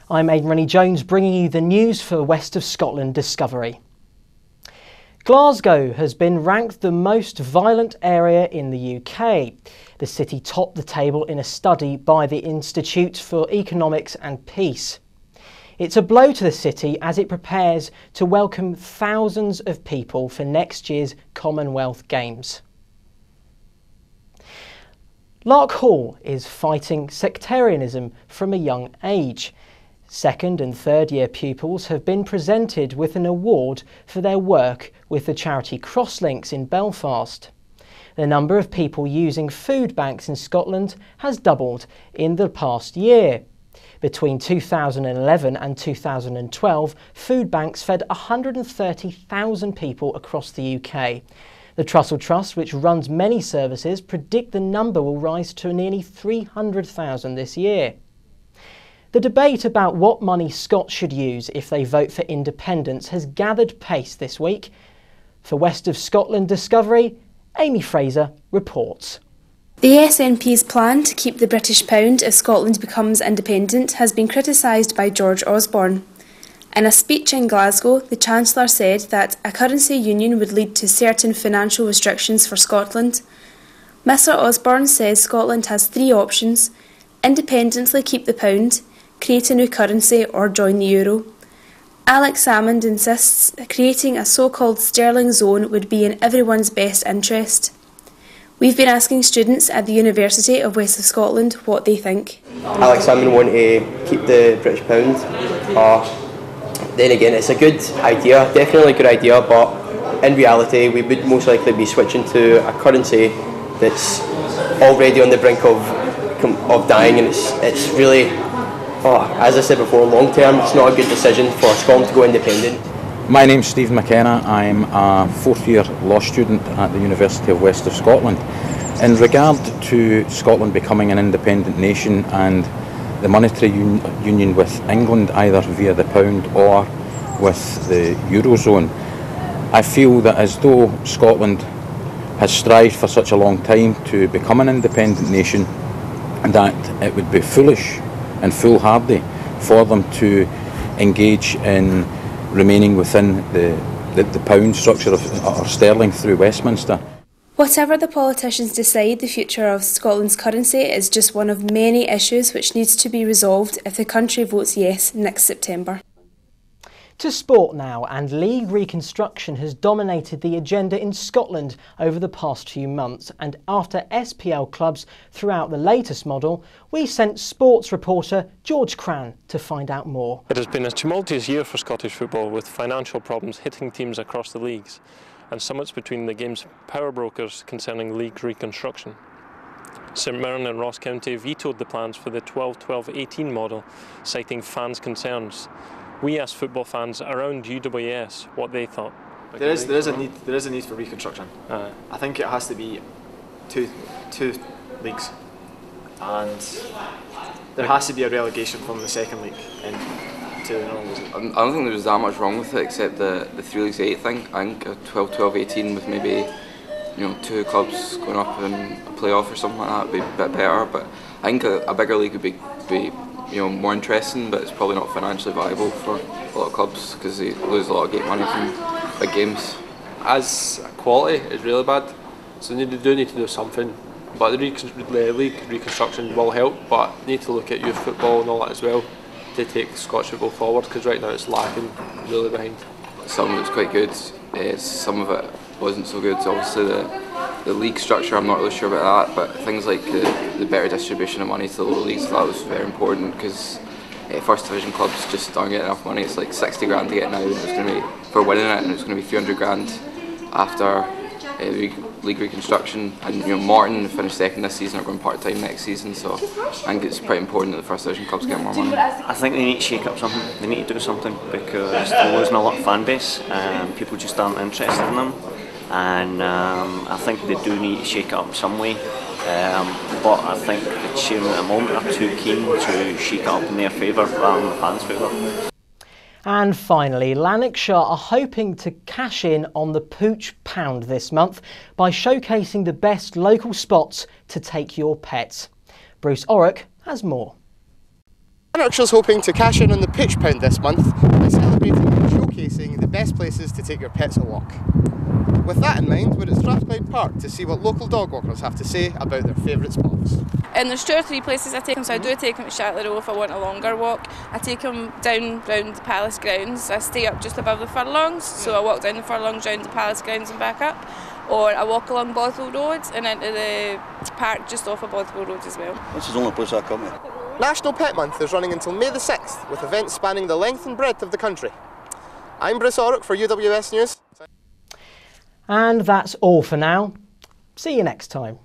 I'm Aidan Rennie-Jones, bringing you the news for West of Scotland Discovery. Glasgow has been ranked the most violent area in the UK. The city topped the table in a study by the Institute for Economics and Peace. It's a blow to the city as it prepares to welcome thousands of people for next year's Commonwealth Games. Lark Hall is fighting sectarianism from a young age. Second and third year pupils have been presented with an award for their work with the charity Crosslinks in Belfast. The number of people using food banks in Scotland has doubled in the past year. Between 2011 and 2012, food banks fed 130,000 people across the UK. The Trussell Trust, which runs many services, predict the number will rise to nearly 300,000 this year. The debate about what money Scots should use if they vote for independence has gathered pace this week. For West of Scotland Discovery, Amy Fraser reports. The SNP's plan to keep the British pound if Scotland becomes independent has been criticised by George Osborne. In a speech in Glasgow, the Chancellor said that a currency union would lead to certain financial restrictions for Scotland. Mr Osborne says Scotland has three options: independently keep the pound, create a new currency or join the euro. Alex Salmond insists that creating a so-called sterling zone would be in everyone's best interest. We've been asking students at the University of West of Scotland what they think. Alex Salmond want to keep the British pound. Then again, it's a good idea, definitely a good idea, but in reality we would most likely be switching to a currency that's already on the brink of dying, and it's really, as I said before, long term it's not a good decision for Scotland to go independent. My name's Stephen McKenna. I'm a fourth year law student at the University of West of Scotland. In regard to Scotland becoming an independent nation and the monetary union with England, either via the pound or with the Eurozone, I feel that as though Scotland has strived for such a long time to become an independent nation, that it would be foolish and foolhardy for them to engage in remaining within the pound structure or sterling through Westminster. Whatever the politicians decide, the future of Scotland's currency is just one of many issues which needs to be resolved if the country votes yes next September. To sport now, and league reconstruction has dominated the agenda in Scotland over the past few months, and after SPL clubs throughout the latest model, we sent sports reporter George Cran to find out more. It has been a tumultuous year for Scottish football, with financial problems hitting teams across the leagues and summits between the game's power brokers concerning league reconstruction. St Mirren and Ross County vetoed the plans for the 12-12-18 model, citing fans' concerns. We asked football fans around UWS what they thought. There is a need for reconstruction. I think it has to be two leagues, and there has to be a relegation from the second league into the normal league. I don't think there was that much wrong with it, except the 3 leagues 8 thing. I think a 12-12-18 with maybe two clubs going up in a playoff or something like that would be a bit better. But I think a bigger league would be more interesting, but it's probably not financially viable for a lot of clubs because they lose a lot of gate money from big games. As quality is really bad, so they do need to do something. But the league reconstruction will help, but need to look at youth football and all that as well to take Scottish football forward, because right now it's lacking really behind. Some of it's quite good, some of it wasn't so good. Obviously the league structure, I'm not really sure about that, but things like the better distribution of money to the lower leagues, that was very important, because first division clubs just don't get enough money. It's like 60 grand to get now, and it's going to be for winning it, and it's going to be 300 grand after league reconstruction. And Morton finished second this season, are going part-time next season, so I think it's pretty important that the first division clubs get more money. I think they need to shake up something. They need to do something, because they're losing a lot of fan base and people just aren't interested in them, and I think they do need to shake it up some way, but I think the chairman at the moment are too keen to shake it up in their favour rather than the fans' favour. And finally, Lanarkshire are hoping to cash in on the Pooch Pound this month by showcasing the best local spots to take your pets. Bruce Orrock has more. Lanarkshire's hoping to cash in on the pitch pound this month by celebrating and showcasing the best places to take your pets a walk. With that in mind, we're at Strathclyde Park to see what local dog walkers have to say about their favourite spots. And there's 2 or 3 places I take them, so I do take them to Shatley Row if I want a longer walk. I take them down round the Palace grounds. I stay up just above the furlongs, so I walk down the furlongs round the Palace grounds and back up. Or I walk along Bothwell Road and into the park just off of Bothwell Road as well. This is the only place I come here. National Pet Month is running until May the 6th, with events spanning the length and breadth of the country. I'm Bruce Orrock for UWS News. And that's all for now. See you next time.